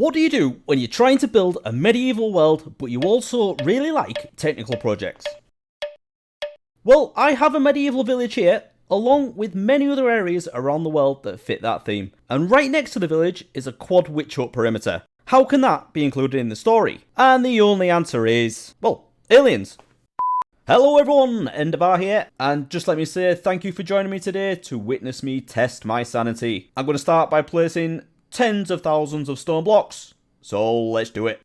What do you do when you're trying to build a medieval world, but you also really like technical projects? Well, I have a medieval village here, along with many other areas around the world that fit that theme. And right next to the village is a quad witch hut perimeter. How can that be included in the story? And the only answer is, well, aliens. Hello everyone, Endavar here, and just let me say thank you for joining me today to witness me test my sanity. I'm going to start by placing tens of thousands of stone blocks, so let's do it.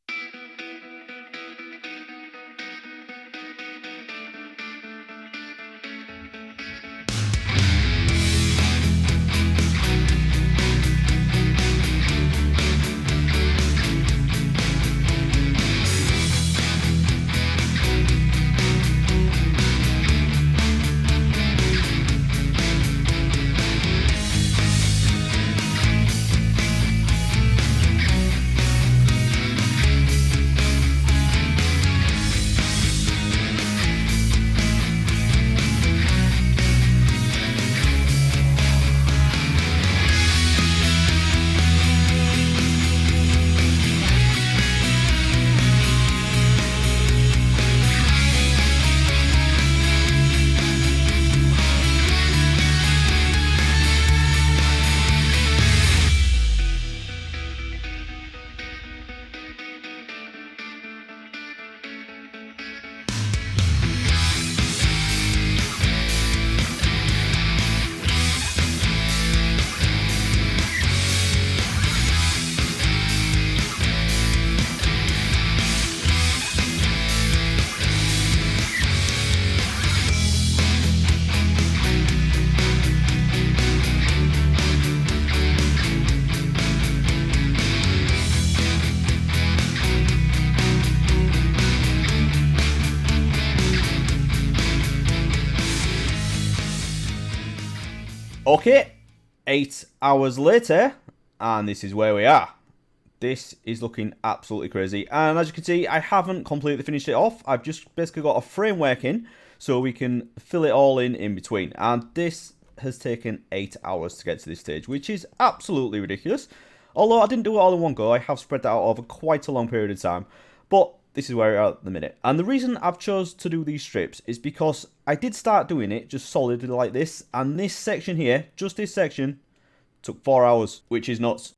Okay, 8 hours later, and this is where we are. This is looking absolutely crazy, and as you can see, I haven't completely finished it off. I've just basically got a framework in, so we can fill it all in between, and this has taken 8 hours to get to this stage, which is absolutely ridiculous. Although I didn't do it all in one go, I have spread that out over quite a long period of time, but this is where we are at the minute. And the reason I've chose to do these strips is because I did start doing it just solidly like this, and this section here, just this section, took 4 hours, which is nuts.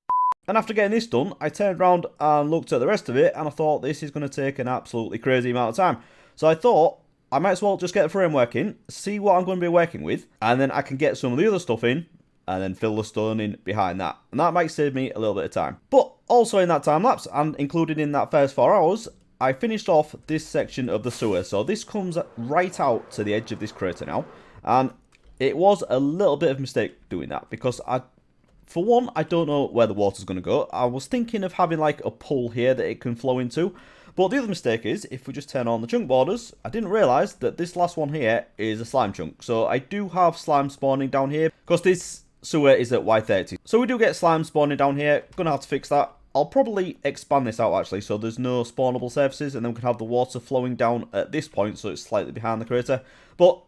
And after getting this done, I turned around and looked at the rest of it, and I thought this is going to take an absolutely crazy amount of time. So I thought I might as well just get the framework in, see what I'm going to be working with, and then I can get some of the other stuff in, and then fill the stone in behind that. And that might save me a little bit of time. But also in that time lapse, and included in that first 4 hours, I finished off this section of the sewer. So this comes right out to the edge of this crater now. And it was a little bit of a mistake doing that, because for one, I don't know where the water's going to go. I was thinking of having like a pool here that it can flow into. But the other mistake is, if we just turn on the chunk borders, I didn't realise that this last one here is a slime chunk. So I do have slime spawning down here, because this sewer is at Y30. So we do get slime spawning down here. Gonna have to fix that. I'll probably expand this out actually, so there's no spawnable surfaces, and then we can have the water flowing down at this point, so it's slightly behind the crater. But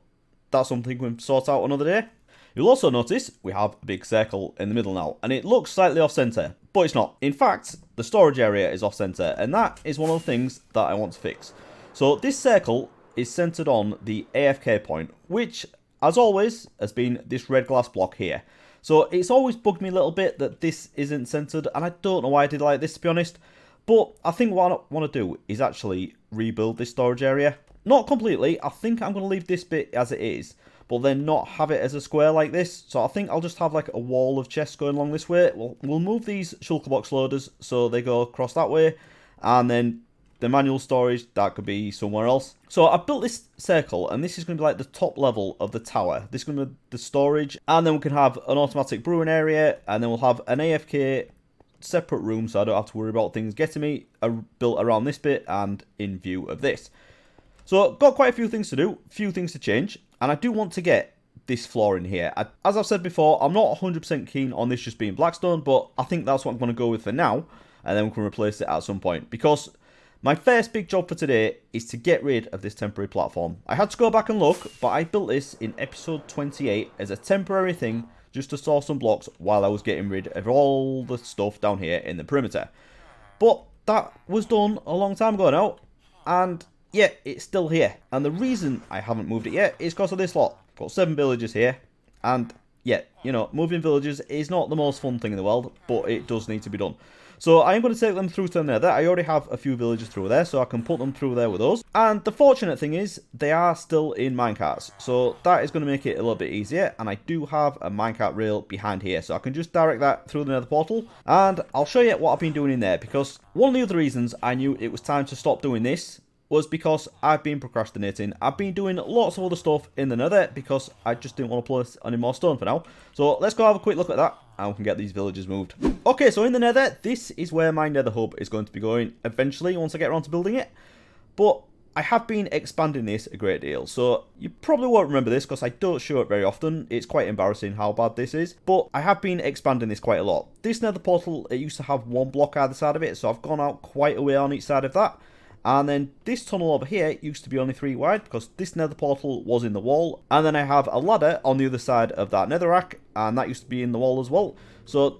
that's something we can sort out another day. You'll also notice we have a big circle in the middle now, and it looks slightly off center, but it's not. In fact, the storage area is off center, and that is one of the things that I want to fix. So this circle is centered on the AFK point, which, as always, has been this red glass block here. So it's always bugged me a little bit that this isn't centered, and I don't know why I did like this, to be honest. But I think what I want to do is actually rebuild this storage area. Not completely. I think I'm going to leave this bit as it is, but then not have it as a square like this. So I think I'll just have like a wall of chests going along this way. We'll move these shulker box loaders so they go across that way, and then the manual storage, that could be somewhere else. So I've built this circle, and this is going to be like the top level of the tower. This is going to be the storage, and then we can have an automatic brewing area, and then we'll have an AFK separate room, so I don't have to worry about things getting me, built around this bit and in view of this. So got quite a few things to do, few things to change, and I do want to get this floor in here. As I've said before, I'm not 100% keen on this just being blackstone, but I think that's what I'm going to go with for now, and then we can replace it at some point, because my first big job for today is to get rid of this temporary platform. I had to go back and look, but I built this in episode 28 as a temporary thing just to store some blocks while I was getting rid of all the stuff down here in the perimeter. But that was done a long time ago now, and yeah, it's still here. And the reason I haven't moved it yet is because of this lot. Got 7 villagers here, and yeah, you know, moving villagers is not the most fun thing in the world, but it does need to be done. So I am going to take them through to the nether. I already have a few villagers through there, so I can put them through there with us. And the fortunate thing is, they are still in minecarts. So that is going to make it a little bit easier. And I do have a minecart rail behind here, so I can just direct that through the nether portal. And I'll show you what I've been doing in there, because one of the other reasons I knew it was time to stop doing this was because I've been procrastinating. I've been doing lots of other stuff in the nether because I just didn't want to place any more stone for now. So let's go have a quick look at that and we can get these villagers moved. Okay, so in the nether, this is where my nether hub is going to be going eventually once I get around to building it. But I have been expanding this a great deal. So you probably won't remember this because I don't show it very often. It's quite embarrassing how bad this is. But I have been expanding this quite a lot. This nether portal, it used to have 1 block either side of it. So I've gone out quite a way on each side of that. And then this tunnel over here used to be only 3 wide because this nether portal was in the wall. And then I have a ladder on the other side of that netherrack, and that used to be in the wall as well. So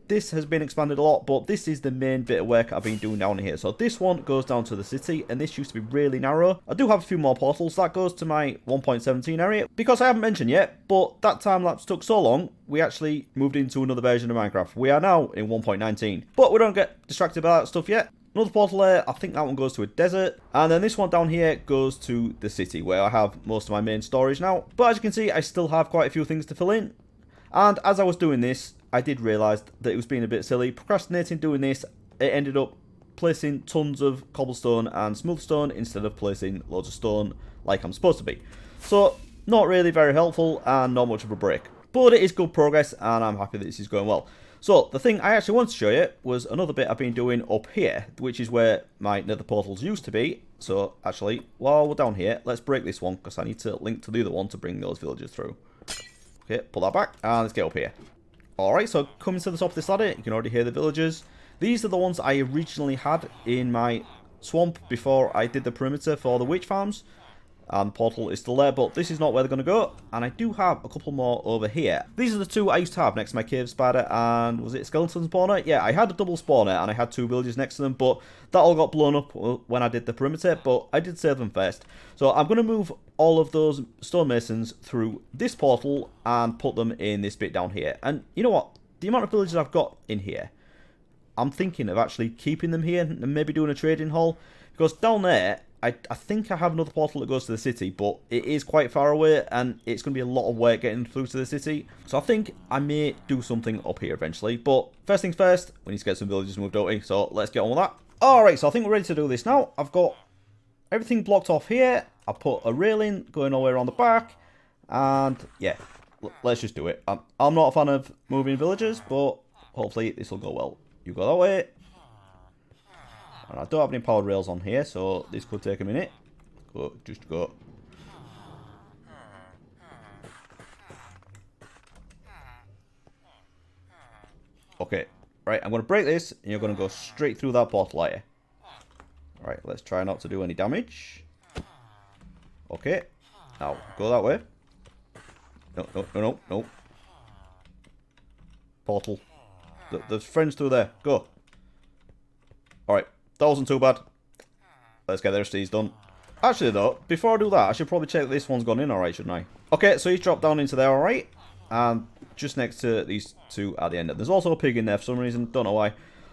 this has been expanded a lot, but this is the main bit of work I've been doing down here. So this one goes down to the city, and this used to be really narrow. I do have a few more portals. That goes to my 1.17 area, because I haven't mentioned yet, but that time lapse took so long, we actually moved into another version of Minecraft. We are now in 1.19, but we don't get distracted by that stuff yet. Another portal there, I think that one goes to a desert. And then this one down here goes to the city, where I have most of my main storage now. But as you can see, I still have quite a few things to fill in. And as I was doing this, I did realise that it was being a bit silly. Procrastinating doing this, it ended up placing tons of cobblestone and smooth stone instead of placing loads of stone like I'm supposed to be. So, not really very helpful and not much of a break. But it is good progress and I'm happy that this is going well. So, the thing I actually wanted to show you was another bit I've been doing up here, which is where my nether portals used to be. So, actually, while we're down here, let's break this one, because I need to link to the other one to bring those villagers through. Okay, pull that back, and let's get up here. Alright, so coming to the top of this ladder, you can already hear the villagers. These are the ones I originally had in my swamp before I did the perimeter for the witch farms. And the portal is still there, but this is not where they're going to go. And I do have a couple more over here. These are the 2 I used to have next to my cave spider and, was it skeleton spawner? Yeah, I had a double spawner and I had 2 villagers next to them, but that all got blown up when I did the perimeter, but I did save them first. So I'm going to move all of those stonemasons through this portal and put them in this bit down here. And you know what? The amount of villagers I've got in here, I'm thinking of actually keeping them here and maybe doing a trading hall. Because down there, I think I have another portal that goes to the city, but it is quite far away, and it's going to be a lot of work getting through to the city. So I think I may do something up here eventually. But first things first, we need to get some villagers moved, don't we? So let's get on with that. Alright, so I think we're ready to do this now. I've got everything blocked off here. I put a railing going all the way around the back. And yeah, let's just do it. I'm not a fan of moving villagers, but hopefully this will go well. You go that way. And I don't have any powered rails on here, so this could take a minute. Go, just go. Okay, right, I'm going to break this, and you're going to go straight through that portal here. Right, let's try not to do any damage. Okay, now, go that way. No. Portal. There's friends through there, go. Alright. That wasn't too bad. Let's get the rest of these done. Actually though, before I do that, I should probably check that this one's gone in alright, shouldn't I? Okay, so he's dropped down into there alright. And just next to these 2 at the end. There's also a pig in there for some reason, don't know why.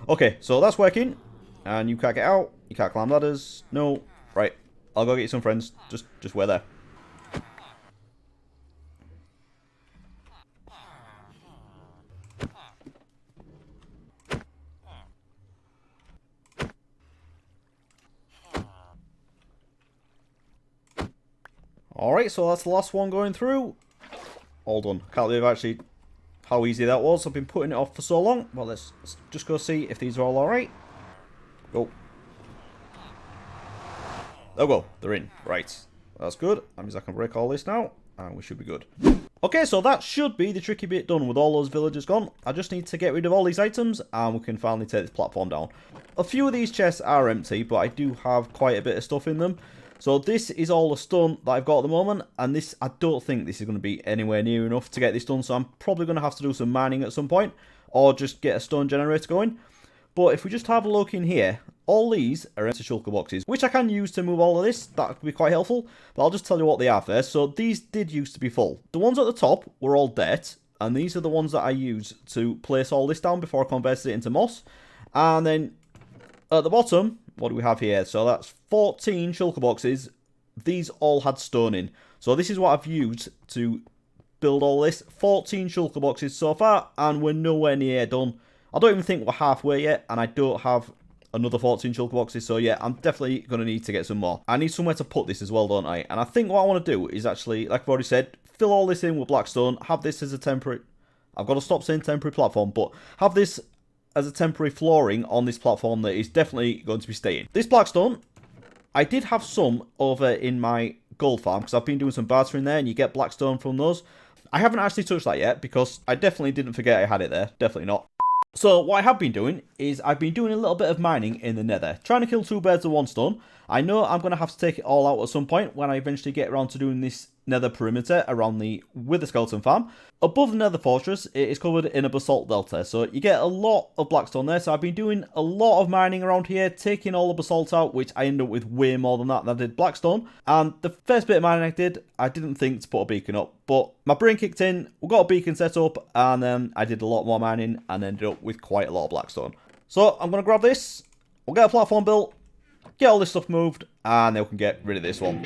Okay, so that's working. And you can't get out. You can't climb ladders. No. Right, I'll go get you some friends. Just wait there. Alright, so that's the last one going through. All done. Can't believe actually how easy that was. I've been putting it off for so long. Well, let's just go see if these are all alright. Go. There we go. They're in. Right. That's good. That means I can break all this now. And we should be good. Okay, so that should be the tricky bit done with all those villagers gone. I just need to get rid of all these items and we can finally take this platform down. A few of these chests are empty, but I do have quite a bit of stuff in them. So this is all the stone that I've got at the moment, and this, I don't think this is going to be anywhere near enough to get this done, so I'm probably going to have to do some mining at some point, or just get a stone generator going. But if we just have a look in here, all these are empty shulker boxes, which I can use to move all of this. That could be quite helpful. But I'll just tell you what they are first. So these did used to be full. The ones at the top were all dirt. And these are the ones that I use to place all this down before I converted it into moss. And then at the bottom, what do we have here? So that's 14 shulker boxes. These all had stone in. So this is what I've used to build all this. 14 shulker boxes so far, and we're nowhere near done. I don't even think we're halfway yet, and I don't have another 14 shulker boxes. So yeah, I'm definitely going to need to get some more. I need somewhere to put this as well, don't I? And I think what I want to do is actually, like I've already said, fill all this in with blackstone, have this as a temporary... I've got to stop saying temporary platform, but have this as a temporary flooring on this platform that is definitely going to be staying. This blackstone, I did have some over in my gold farm, because I've been doing some bartering there, and you get blackstone from those. I haven't actually touched that yet, because I definitely didn't forget I had it there. Definitely not. So what I have been doing is I've been doing a little bit of mining in the nether, trying to kill two birds with one stone. I know I'm going to have to take it all out at some point when I eventually get around to doing this nether perimeter around the Wither Skeleton farm. Above the nether fortress, it is covered in a basalt delta, so you get a lot of blackstone there. So I've been doing a lot of mining around here, taking all the basalt out, which I end up with way more than that I did blackstone. And the first bit of mining I did, I didn't think to put a beacon up, but my brain kicked in, we got a beacon set up, and then I did a lot more mining and ended up with quite a lot of blackstone. So I'm going to grab this, we'll get a platform built, get all this stuff moved, and then we can get rid of this one.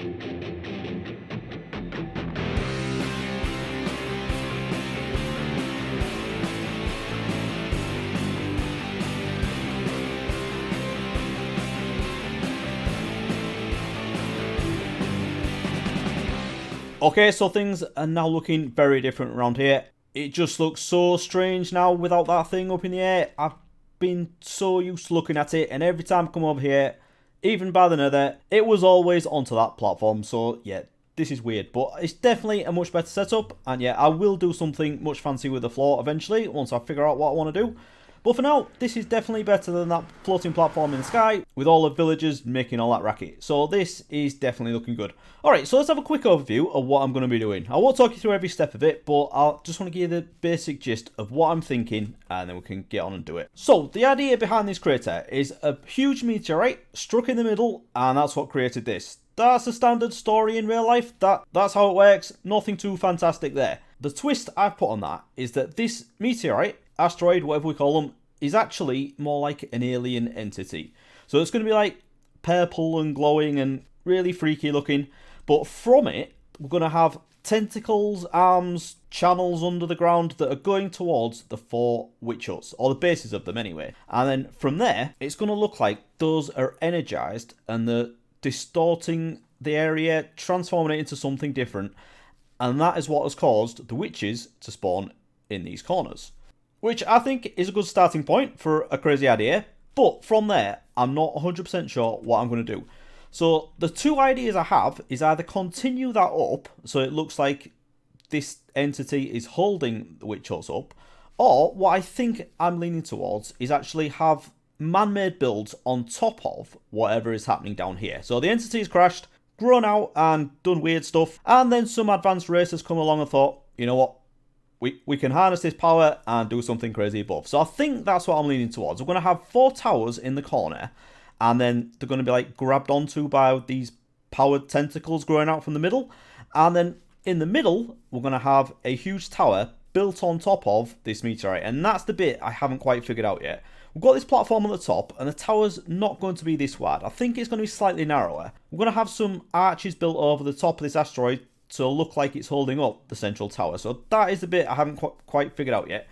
Okay, so things are now looking very different around here. It just looks so strange now without that thing up in the air. I've been so used to looking at it, and every time I come over here, even by the nether, it was always onto that platform. So yeah, this is weird, but it's definitely a much better setup. And yeah, I will do something much fancy with the floor eventually, once I figure out what I want to do. But for now, this is definitely better than that floating platform in the sky with all the villagers making all that racket. So this is definitely looking good. Alright, so let's have a quick overview of what I'm going to be doing. I won't talk you through every step of it, but I just want to give you the basic gist of what I'm thinking, and then we can get on and do it. So the idea behind this crater is a huge meteorite struck in the middle, and that's what created this. That's a standard story in real life. That's how it works. Nothing too fantastic there. The twist I've put on that is that this meteorite, asteroid, whatever we call them, is actually more like an alien entity. So it's going to be like purple and glowing and really freaky looking. But from it, we're going to have tentacles, arms, channels under the ground that are going towards the 4 witch huts, or the bases of them anyway. And then from there, it's going to look like those are energized and they're distorting the area, transforming it into something different. And that is what has caused the witches to spawn in these corners. Which I think is a good starting point for a crazy idea. But from there, I'm not 100% sure what I'm going to do. So the two ideas I have is either continue that up, so it looks like this entity is holding the witch huts up, or what I think I'm leaning towards is actually have man-made builds on top of whatever is happening down here. So the entity's crashed, grown out and done weird stuff, and then some advanced racers come along and thought, you know what, we can harness this power and do something crazy above. So I think that's what I'm leaning towards. We're going to have 4 towers in the corner, and then they're going to be like grabbed onto by these powered tentacles growing out from the middle. And then in the middle, we're going to have a huge tower built on top of this meteorite. And that's the bit I haven't quite figured out yet. We've got this platform on the top, and the tower's not going to be this wide. I think it's going to be slightly narrower. We're going to have some arches built over the top of this asteroid to look like it's holding up the central tower. So that is the bit I haven't quite figured out yet.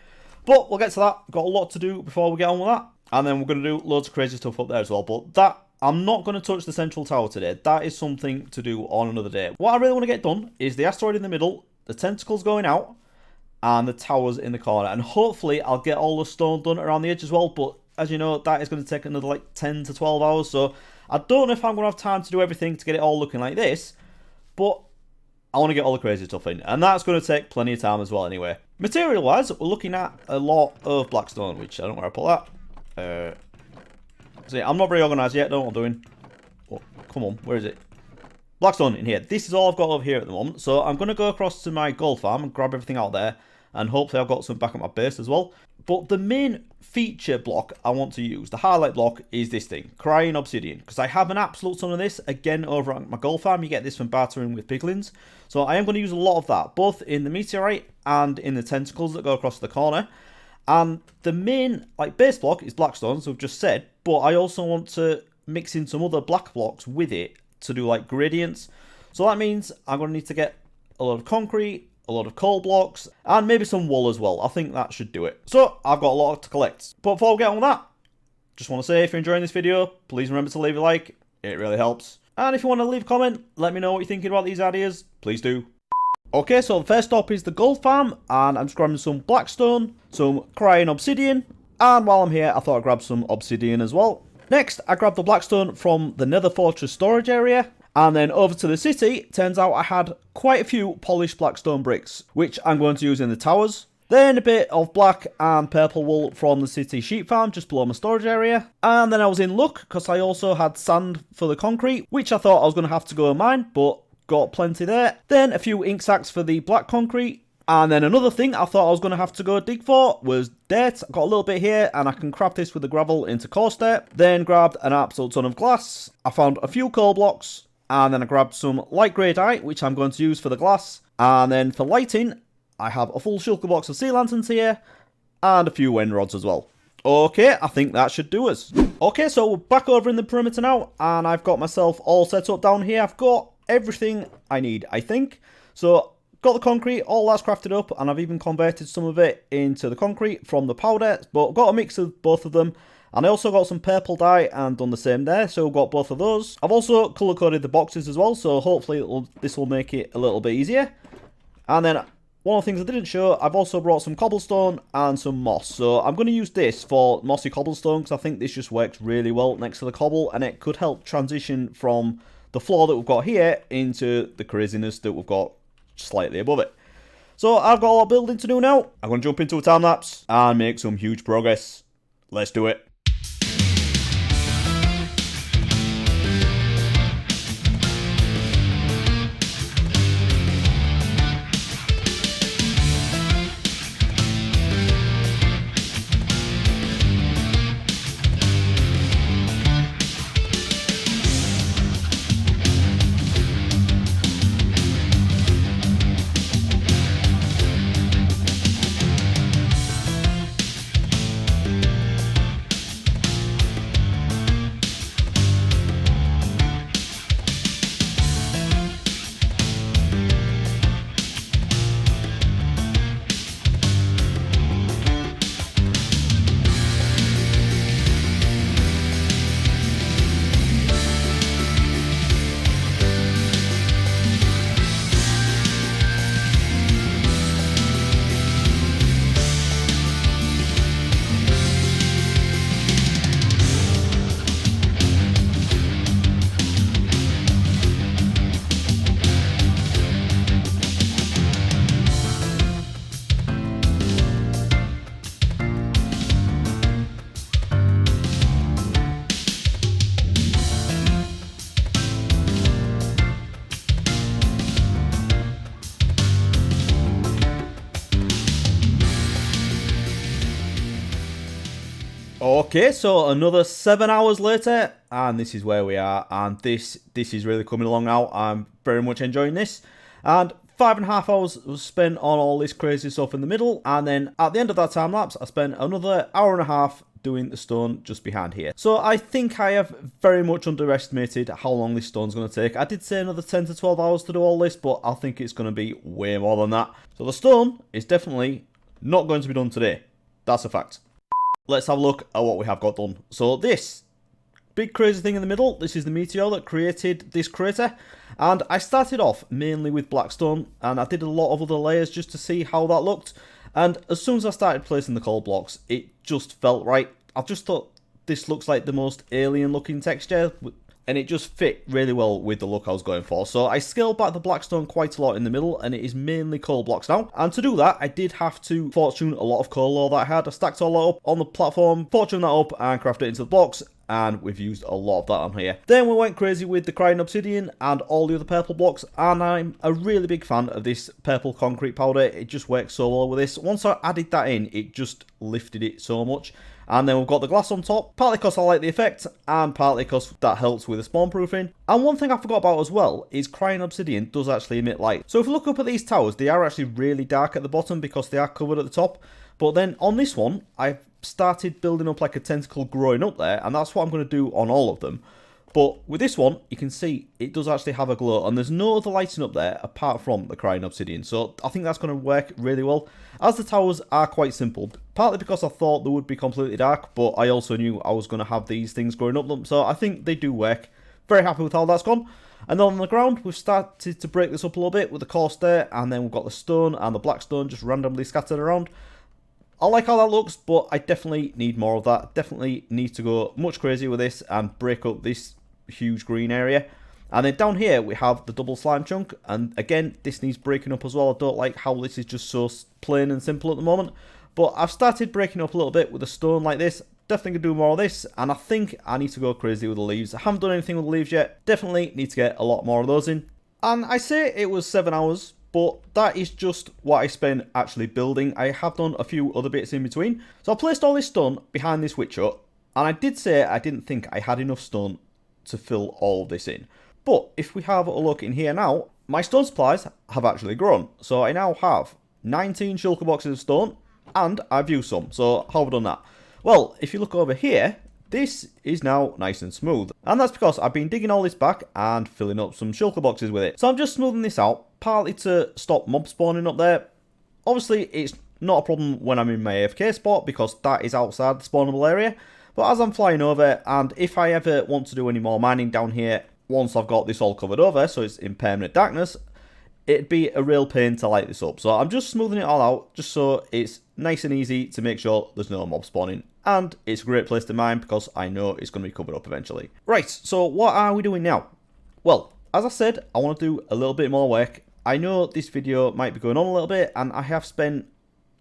But we'll get to that. We've got a lot to do before we get on with that. And then we're going to do loads of crazy stuff up there as well. But that, I'm not going to touch the central tower today. That is something to do on another day. What I really want to get done is the asteroid in the middle, the tentacles going out, and the towers in the corner. And hopefully I'll get all the stone done around the edge as well. But as you know, that is going to take another like 10 to 12 hours. So I don't know if I'm going to have time to do everything to get it all looking like this. But I want to get all the crazy stuff in. And that's going to take plenty of time as well anyway. Material-wise, we're looking at a lot of blackstone, which I don't know where I put that. See, I'm not very organised yet, don't know what I'm doing. Oh, come on, where is it? Blackstone in here. This is all I've got over here at the moment. So I'm going to go across to my gold farm and grab everything out there. And hopefully I've got some back at my base as well. But the main feature block I want to use, the highlight block, is this thing, Crying Obsidian, because I have an absolute ton of this, again, over at my gold farm. You get this from bartering with piglins. So I am going to use a lot of that, both in the Meteorite and in the tentacles that go across the corner. And the main, base block is blackstone, so I've just said, but I also want to mix in some other black blocks with it to do, gradients. So that means I'm going to need to get a lot of concrete, a lot of coal blocks, and maybe some wool as well. I think that should do it. So I've got a lot to collect. But before we get on with that, just want to say, if you're enjoying this video, please remember to leave a like. It really helps. And if you want to leave a comment, let me know what you're thinking about these ideas. Please do. Okay, so the first stop is the gold farm, and I'm just grabbing some blackstone, some crying obsidian, and while I'm here, I thought I'd grab some obsidian as well. Next, I grabbed the blackstone from the Nether Fortress storage area, and then over to the city. Turns out I had quite a few polished blackstone bricks, which I'm going to use in the towers. Then a bit of black and purple wool from the city sheep farm just below my storage area. And then I was in luck because I also had sand for the concrete, which I thought I was going to have to go mine, but got plenty there. Then a few ink sacks for the black concrete. And then another thing I thought I was going to have to go dig for was dirt. I got a little bit here and I can craft this with the gravel into coarse dirt. Then grabbed an absolute ton of glass. I found a few coal blocks. And then I grabbed some light grey dye, which I'm going to use for the glass. And then for lighting, I have a full shulker box of sea lanterns here. And a few wind rods as well. Okay, I think that should do us. Okay, so we're back over in the perimeter now. And I've got myself all set up down here. I've got everything I need, I think. So, got the concrete, all that's crafted up. And I've even converted some of it into the concrete from the powder. But I've got a mix of both of them. And I also got some purple dye and done the same there, so we've got both of those. I've also colour-coded the boxes as well, so hopefully this will make it a little bit easier. And then one of the things I didn't show, I've also brought some cobblestone and some moss. So I'm going to use this for mossy cobblestone, because I think this just works really well next to the cobble, and it could help transition from the floor that we've got here into the craziness that we've got slightly above it. So I've got a lot of building to do now. I'm going to jump into a time lapse and make some huge progress. Let's do it. Okay, so another 7 hours later, and this is where we are, and this is really coming along now. I'm very much enjoying this, and 5.5 hours was spent on all this crazy stuff in the middle, and then at the end of that time lapse, I spent another hour and a half doing the stone just behind here. So I think I have very much underestimated how long this stone's going to take. I did say another 10 to 12 hours to do all this, but I think it's going to be way more than that. So the stone is definitely not going to be done today. That's a fact. Let's have a look at what we have got done. So this big crazy thing in the middle, this is the meteor that created this crater. And I started off mainly with blackstone, and I did a lot of other layers just to see how that looked. And as soon as I started placing the coal blocks, it just felt right. I just thought this looks like the most alien looking texture, and it just fit really well with the look I was going for. So I scaled back the blackstone quite a lot in the middle, and it is mainly coal blocks now. And to do that, I did have to fortune a lot of coal ore that I had. I stacked all that up on the platform, fortune that up, and craft it into the blocks. and we've used a lot of that on here. Then we went crazy with the crying obsidian and all the other purple blocks, and I'm a really big fan of this purple concrete powder. It just works so well with this. Once I added that in, it just lifted it so much. And then we've got the glass on top, partly because I like the effect, and partly because that helps with the spawn proofing. And one thing I forgot about as well is crying obsidian does actually emit light. So if you look up at these towers, they are actually really dark at the bottom because they are covered at the top. But then on this one, I've started building up like a tentacle growing up there, and that's what I'm going to do on all of them. But with this one, you can see it does actually have a glow, and there's no other lighting up there apart from the crying obsidian. So I think that's going to work really well, as the towers are quite simple. Partly because I thought they would be completely dark, but I also knew I was going to have these things growing up them. So I think they do work. Very happy with how that's gone. And then on the ground, we've started to break this up a little bit with the course there, and then we've got the stone and the black stone just randomly scattered around. I like how that looks, but I definitely need more of that. Definitely need to go much crazier with this and break up this huge green area. And then down here we have the double slime chunk, and again this needs breaking up as well. I don't like how this is just so plain and simple at the moment, but I've started breaking up a little bit with a stone like this. Definitely gonna do more of this, and I think I need to go crazy with the leaves. I haven't done anything with the leaves yet. Definitely need to get a lot more of those in. And I say it was 7 hours, but that is just what I spent actually building. I have done a few other bits in between. So I placed all this stone behind this witch hut, and I did say I didn't think I had enough stone to fill all of this in. But if we have a look in here now, my stone supplies have actually grown. So I now have 19 shulker boxes of stone, and I've used some. So how have I done that? Well, if you look over here, this is now nice and smooth. And that's because I've been digging all this back and filling up some shulker boxes with it. So I'm just smoothing this out, partly to stop mob spawning up there. Obviously, it's not a problem when I'm in my AFK spot because that is outside the spawnable area. But as I'm flying over, and if I ever want to do any more mining down here, once I've got this all covered over, so it's in permanent darkness, it'd be a real pain to light this up. So I'm just smoothing it all out, just so it's nice and easy to make sure there's no mob spawning. And it's a great place to mine because I know it's going to be covered up eventually. Right, so what are we doing now? Well, as I said, I want to do a little bit more work. I know this video might be going on a little bit, and I have spent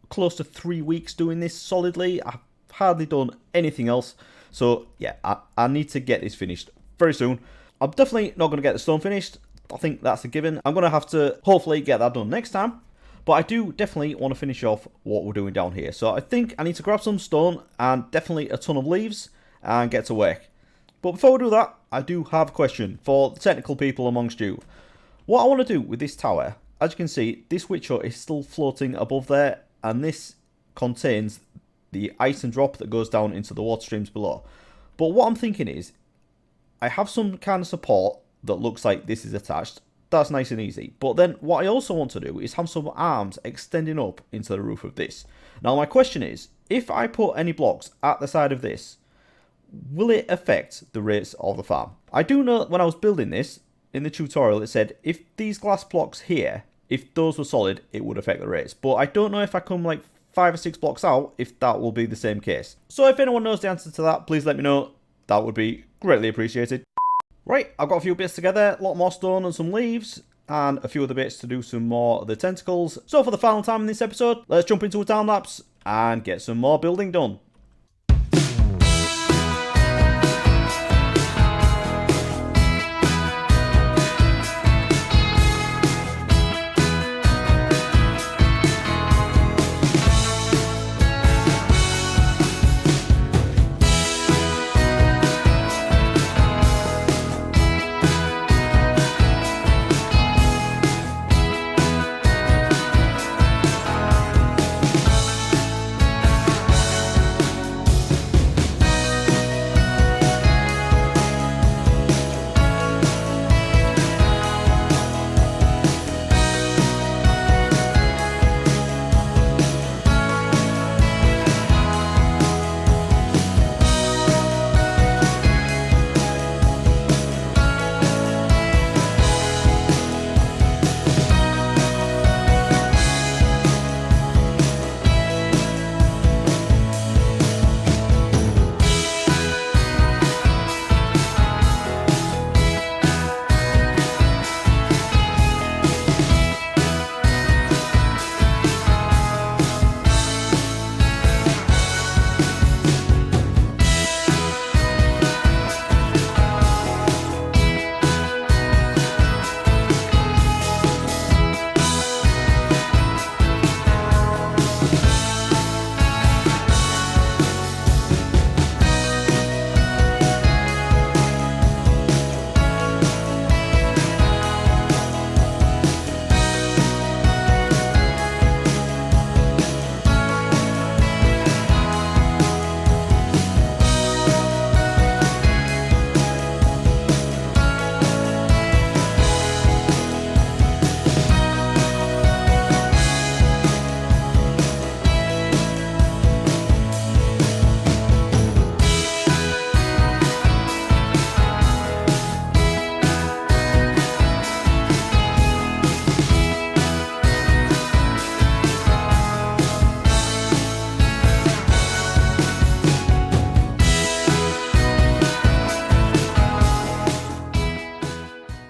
close to 3 weeks doing this solidly. I've hardly done anything else. So yeah, I need to get this finished very soon. I'm definitely not going to get the stone finished. I think that's a given. I'm going to have to hopefully get that done next time. But I do definitely want to finish off what we're doing down here. So I think I need to grab some stone and definitely a ton of leaves and get to work. But before we do that, I do have a question for the technical people amongst you. What I want to do with this tower, as you can see, this witch hut is still floating above there, and this contains the ice and drop that goes down into the water streams below. But what I'm thinking is, I have some kind of support that looks like this is attached. That's nice and easy. But then what I also want to do is have some arms extending up into the roof of this. Now my question is, if I put any blocks at the side of this, will it affect the rates of the farm? I do know that when I was building this, in the tutorial it said if these glass blocks here, if those were solid, it would affect the rates. But I don't know if I come like 5 or 6 blocks out, if that will be the same case. So if anyone knows the answer to that, please let me know. That would be greatly appreciated. Right, I've got a few bits together, a lot more stone and some leaves, and a few other bits to do some more of the tentacles. So for the final time in this episode, let's jump into a time lapse and get some more building done.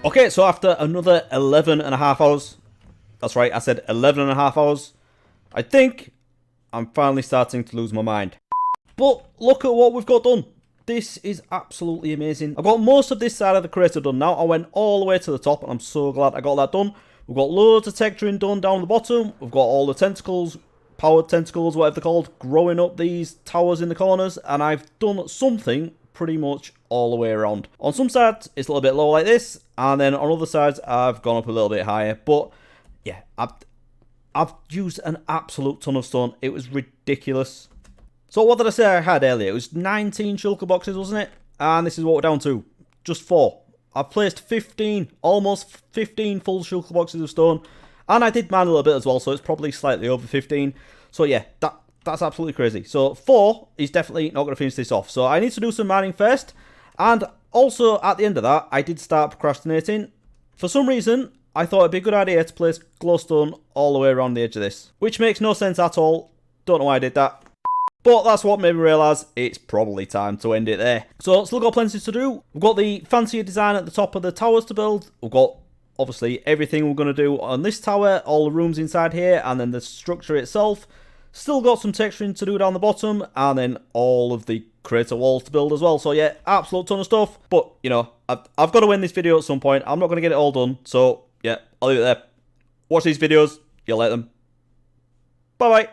Okay, so after another 11.5 hours, that's right, I said 11.5 hours, I think I'm finally starting to lose my mind. But look at what we've got done. This is absolutely amazing. I've got most of this side of the crater done now. I went all the way to the top, and I'm so glad I got that done. We've got loads of texturing done down the bottom. We've got all the tentacles, powered tentacles, whatever they're called, growing up these towers in the corners, and I've done something pretty much all the way around. On some sides, it's a little bit low like this, and then on other sides, I've gone up a little bit higher. But yeah, I've used an absolute ton of stone. It was ridiculous. So what did I say I had earlier? It was 19 shulker boxes, wasn't it? And this is what we're down to. Just 4. I've placed 15, almost 15 full shulker boxes of stone. And I did mine a little bit as well, so it's probably slightly over 15. So yeah, that's absolutely crazy. So 4 is definitely not going to finish this off. So I need to do some mining first. And also, at the end of that, I did start procrastinating. For some reason, I thought it'd be a good idea to place glowstone all the way around the edge of this. Which makes no sense at all. Don't know why I did that. But that's what made me realise it's probably time to end it there. So, still got plenty to do. We've got the fancier design at the top of the towers to build. We've got, obviously, everything we're going to do on this tower, all the rooms inside here, and then the structure itself. Still got some texturing to do down the bottom, and then all of the crater walls to build as well. So, yeah, absolute ton of stuff. But, you know, I've got to end this video at some point. I'm not going to get it all done. So, yeah, I'll leave it there. Watch these videos. You'll like them. Bye-bye.